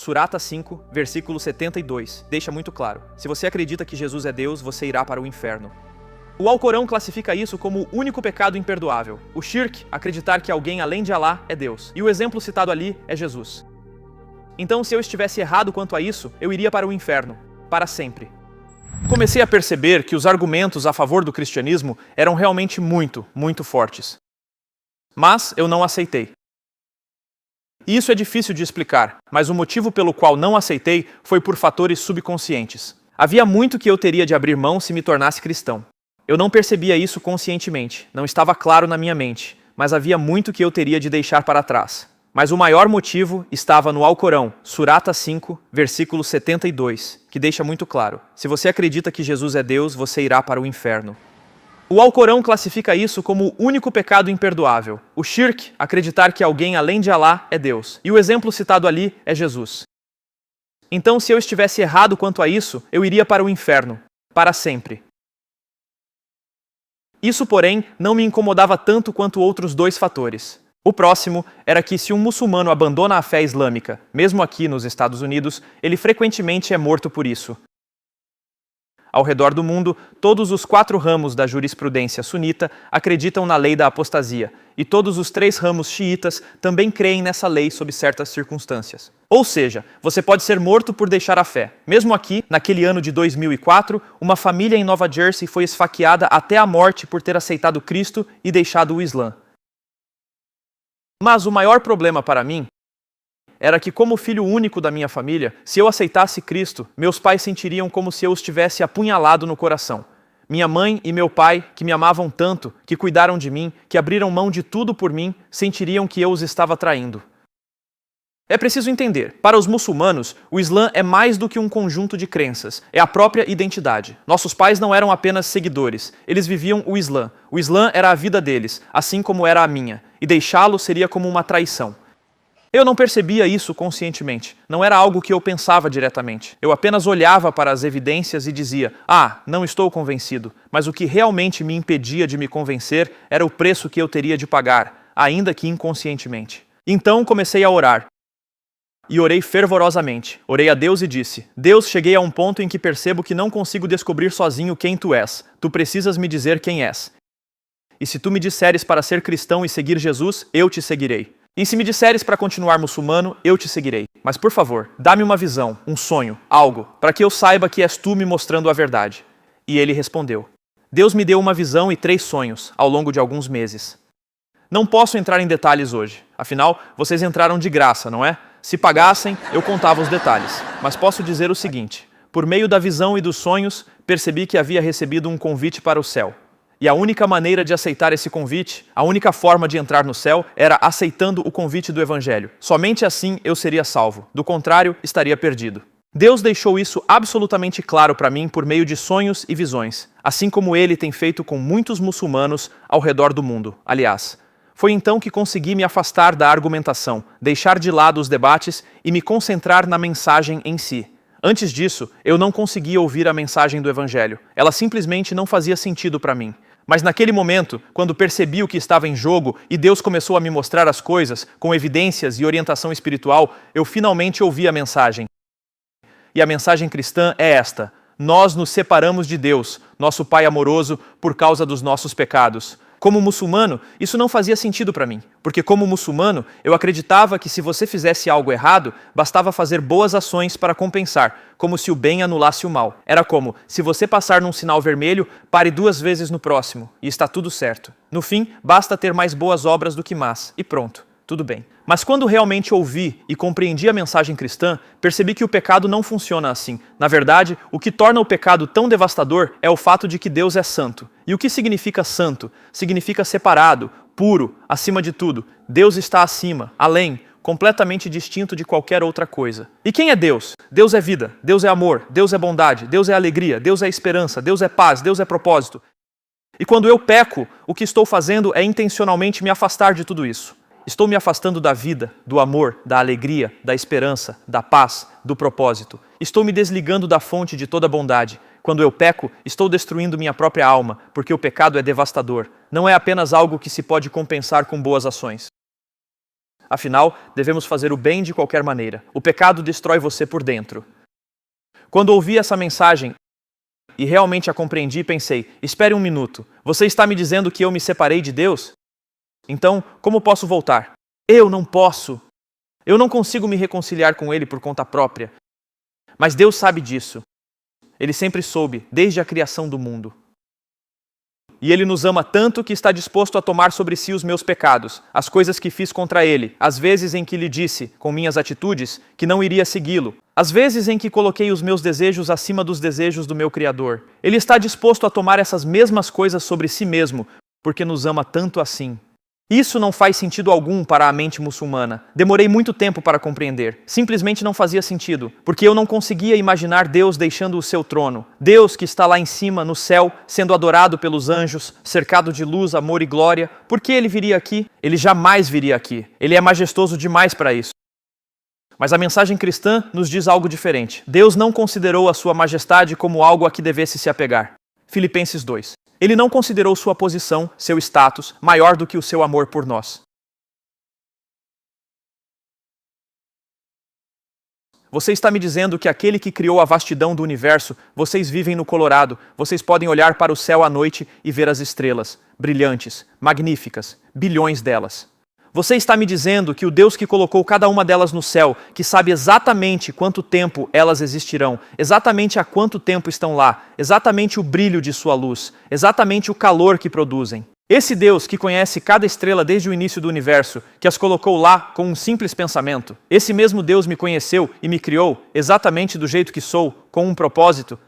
Surata 5, versículo 72, deixa muito claro: se você acredita que Jesus é Deus, você irá para o inferno. O Alcorão classifica isso como o único pecado imperdoável. O shirk, acreditar que alguém além de Alá é Deus. E o exemplo citado ali é Jesus. Então, se eu estivesse errado quanto a isso, eu iria para o inferno, para sempre. Comecei a perceber que os argumentos a favor do cristianismo eram realmente muito fortes. Mas eu não aceitei. E isso é difícil de explicar, mas o motivo pelo qual não aceitei foi por fatores subconscientes. Havia muito que eu teria de abrir mão se me tornasse cristão. Eu não percebia isso conscientemente, não estava claro na minha mente, mas havia muito que eu teria de deixar para trás. Mas o maior motivo estava no Alcorão, Surata 5, versículo 72, que deixa muito claro: se você acredita que Jesus é Deus, você irá para o inferno. O Alcorão classifica isso como o único pecado imperdoável. O shirk, acreditar que alguém além de Alá é Deus. E o exemplo citado ali é Jesus. Então, se eu estivesse errado quanto a isso, eu iria para o inferno, para sempre. Isso, porém, não me incomodava tanto quanto outros dois fatores. O próximo era que, se um muçulmano abandona a fé islâmica, mesmo aqui nos Estados Unidos, ele frequentemente é morto por isso. Ao redor do mundo, todos os 4 ramos da jurisprudência sunita acreditam na lei da apostasia, e todos os 3 ramos xiitas também creem nessa lei sob certas circunstâncias. Ou seja, você pode ser morto por deixar a fé. Mesmo aqui, naquele ano de 2004, uma família em Nova Jersey foi esfaqueada até a morte por ter aceitado Cristo e deixado o Islã. Mas o maior problema para mim era que, como filho único da minha família, se eu aceitasse Cristo, meus pais sentiriam como se eu os tivesse apunhalado no coração. Minha mãe e meu pai, que me amavam tanto, que cuidaram de mim, que abriram mão de tudo por mim, sentiriam que eu os estava traindo. É preciso entender, para os muçulmanos, o Islã é mais do que um conjunto de crenças, é a própria identidade. Nossos pais não eram apenas seguidores, eles viviam o Islã. O Islã era a vida deles, assim como era a minha, e deixá-lo seria como uma traição. Eu não percebia isso conscientemente, não era algo que eu pensava diretamente. Eu apenas olhava para as evidências e dizia: não estou convencido. Mas o que realmente me impedia de me convencer era o preço que eu teria de pagar, ainda que inconscientemente. Então comecei a orar. E orei fervorosamente. Orei a Deus e disse: Deus, cheguei a um ponto em que percebo que não consigo descobrir sozinho quem tu és. Tu precisas me dizer quem és. E se tu me disseres para ser cristão e seguir Jesus, eu te seguirei. E se me disseres para continuar muçulmano, eu te seguirei. Mas por favor, dá-me uma visão, um sonho, algo, para que eu saiba que és tu me mostrando a verdade. E ele respondeu: Deus me deu uma visão e 3 sonhos, ao longo de alguns meses. Não posso entrar em detalhes hoje, afinal, vocês entraram de graça, não é? Se pagassem, eu contava os detalhes. Mas posso dizer o seguinte: por meio da visão e dos sonhos, percebi que havia recebido um convite para o céu. E a única maneira de aceitar esse convite, a única forma de entrar no céu, era aceitando o convite do Evangelho. Somente assim eu seria salvo. Do contrário, estaria perdido. Deus deixou isso absolutamente claro para mim por meio de sonhos e visões, assim como Ele tem feito com muitos muçulmanos ao redor do mundo. Aliás, foi então que consegui me afastar da argumentação, deixar de lado os debates e me concentrar na mensagem em si. Antes disso, eu não conseguia ouvir a mensagem do Evangelho. Ela simplesmente não fazia sentido para mim. Mas naquele momento, quando percebi o que estava em jogo e Deus começou a me mostrar as coisas, com evidências e orientação espiritual, eu finalmente ouvi a mensagem. E a mensagem cristã é esta: nós nos separamos de Deus, nosso Pai amoroso, por causa dos nossos pecados. Como muçulmano, isso não fazia sentido para mim, porque como muçulmano, eu acreditava que se você fizesse algo errado, bastava fazer boas ações para compensar, como se o bem anulasse o mal. Era como, se você passar num sinal vermelho, pare 2 vezes no próximo, e está tudo certo. No fim, basta ter mais boas obras do que más, e pronto, tudo bem. Mas quando realmente ouvi e compreendi a mensagem cristã, percebi que o pecado não funciona assim. Na verdade, o que torna o pecado tão devastador é o fato de que Deus é santo. E o que significa santo? Significa separado, puro, acima de tudo. Deus está acima, além, completamente distinto de qualquer outra coisa. E quem é Deus? Deus é vida, Deus é amor, Deus é bondade, Deus é alegria, Deus é esperança, Deus é paz, Deus é propósito. E quando eu peco, o que estou fazendo é intencionalmente me afastar de tudo isso. Estou me afastando da vida, do amor, da alegria, da esperança, da paz, do propósito. Estou me desligando da fonte de toda bondade. Quando eu peco, estou destruindo minha própria alma, porque o pecado é devastador. Não é apenas algo que se pode compensar com boas ações. Afinal, devemos fazer o bem de qualquer maneira. O pecado destrói você por dentro. Quando ouvi essa mensagem e realmente a compreendi, pensei, espere um minuto, você está me dizendo que eu me separei de Deus? Então, como posso voltar? Eu não posso. Eu não consigo me reconciliar com Ele por conta própria. Mas Deus sabe disso. Ele sempre soube, desde a criação do mundo. E Ele nos ama tanto que está disposto a tomar sobre si os meus pecados, as coisas que fiz contra Ele, as vezes em que lhe disse, com minhas atitudes, que não iria segui-lo, as vezes em que coloquei os meus desejos acima dos desejos do meu Criador. Ele está disposto a tomar essas mesmas coisas sobre si mesmo, porque nos ama tanto assim. Isso não faz sentido algum para a mente muçulmana. Demorei muito tempo para compreender. Simplesmente não fazia sentido, porque eu não conseguia imaginar Deus deixando o seu trono. Deus que está lá em cima, no céu, sendo adorado pelos anjos, cercado de luz, amor e glória. Por que ele viria aqui? Ele jamais viria aqui. Ele é majestoso demais para isso. Mas a mensagem cristã nos diz algo diferente. Deus não considerou a sua majestade como algo a que devesse se apegar. Filipenses 2. Ele não considerou sua posição, seu status, maior do que o seu amor por nós. Você está me dizendo que aquele que criou a vastidão do universo, vocês vivem no Colorado, vocês podem olhar para o céu à noite e ver as estrelas, brilhantes, magníficas, bilhões delas. Você está me dizendo que o Deus que colocou cada uma delas no céu, que sabe exatamente quanto tempo elas existirão, exatamente há quanto tempo estão lá, exatamente o brilho de sua luz, exatamente o calor que produzem. Esse Deus que conhece cada estrela desde o início do universo, que as colocou lá com um simples pensamento, esse mesmo Deus me conheceu e me criou exatamente do jeito que sou, com um propósito,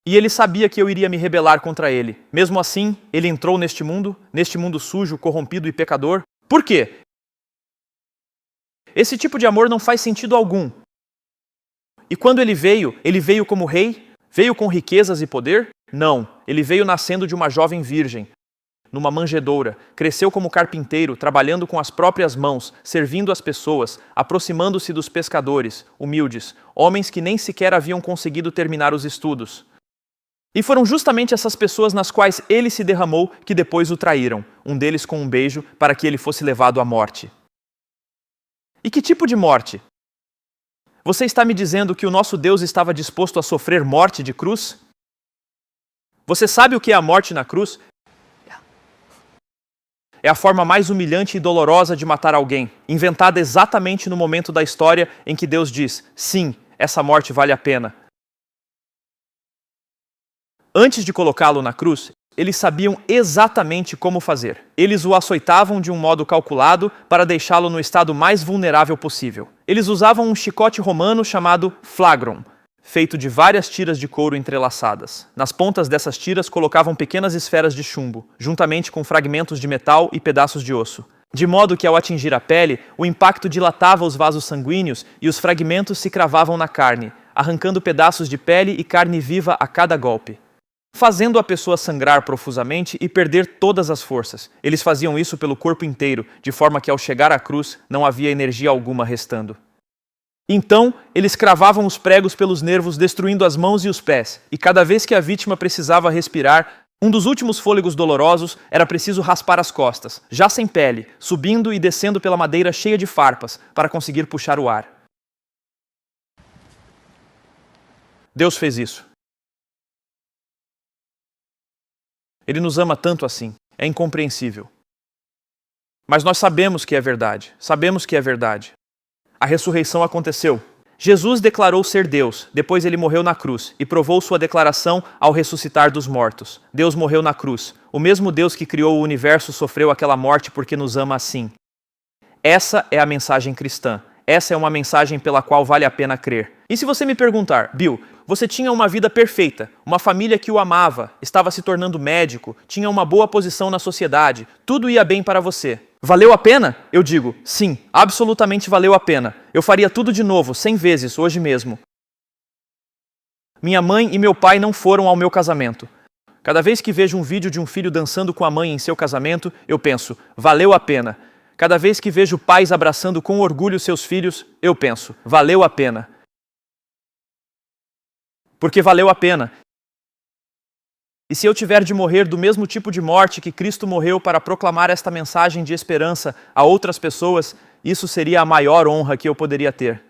e ele sabia que eu iria me rebelar contra ele. Mesmo assim, ele entrou neste mundo sujo, corrompido e pecador. Por quê? Esse tipo de amor não faz sentido algum. E quando ele veio como rei? Veio com riquezas e poder? Não, ele veio nascendo de uma jovem virgem, numa manjedoura, cresceu como carpinteiro, trabalhando com as próprias mãos, servindo as pessoas, aproximando-se dos pescadores, humildes, homens que nem sequer haviam conseguido terminar os estudos. E foram justamente essas pessoas nas quais ele se derramou que depois o traíram, um deles com um beijo para que ele fosse levado à morte. E que tipo de morte? Você está me dizendo que o nosso Deus estava disposto a sofrer morte de cruz? Você sabe o que é a morte na cruz? É a forma mais humilhante e dolorosa de matar alguém, inventada exatamente no momento da história em que Deus diz, sim, essa morte vale a pena. Antes de colocá-lo na cruz, eles sabiam exatamente como fazer. Eles o açoitavam de um modo calculado para deixá-lo no estado mais vulnerável possível. Eles usavam um chicote romano chamado flagrum, feito de várias tiras de couro entrelaçadas. Nas pontas dessas tiras colocavam pequenas esferas de chumbo, juntamente com fragmentos de metal e pedaços de osso. De modo que, ao atingir a pele, o impacto dilatava os vasos sanguíneos e os fragmentos se cravavam na carne, arrancando pedaços de pele e carne viva a cada golpe, fazendo a pessoa sangrar profusamente e perder todas as forças. Eles faziam isso pelo corpo inteiro, de forma que ao chegar à cruz não havia energia alguma restando. Então, eles cravavam os pregos pelos nervos, destruindo as mãos e os pés, e cada vez que a vítima precisava respirar, um dos últimos fôlegos dolorosos era preciso raspar as costas, já sem pele, subindo e descendo pela madeira cheia de farpas, para conseguir puxar o ar. Deus fez isso. Ele nos ama tanto assim. É incompreensível. Mas nós sabemos que é verdade. Sabemos que é verdade. A ressurreição aconteceu. Jesus declarou ser Deus, depois ele morreu na cruz e provou sua declaração ao ressuscitar dos mortos. Deus morreu na cruz. O mesmo Deus que criou o universo sofreu aquela morte porque nos ama assim. Essa é a mensagem cristã. Essa é uma mensagem pela qual vale a pena crer. E se você me perguntar, Bill, você tinha uma vida perfeita, uma família que o amava, estava se tornando médico, tinha uma boa posição na sociedade, tudo ia bem para você. Valeu a pena? Eu digo, sim, absolutamente valeu a pena. Eu faria tudo de novo, 100 vezes, hoje mesmo. Minha mãe e meu pai não foram ao meu casamento. Cada vez que vejo um vídeo de um filho dançando com a mãe em seu casamento, eu penso, valeu a pena. Cada vez que vejo pais abraçando com orgulho seus filhos, eu penso, valeu a pena. Porque valeu a pena. E se eu tiver de morrer do mesmo tipo de morte que Cristo morreu para proclamar esta mensagem de esperança a outras pessoas, isso seria a maior honra que eu poderia ter.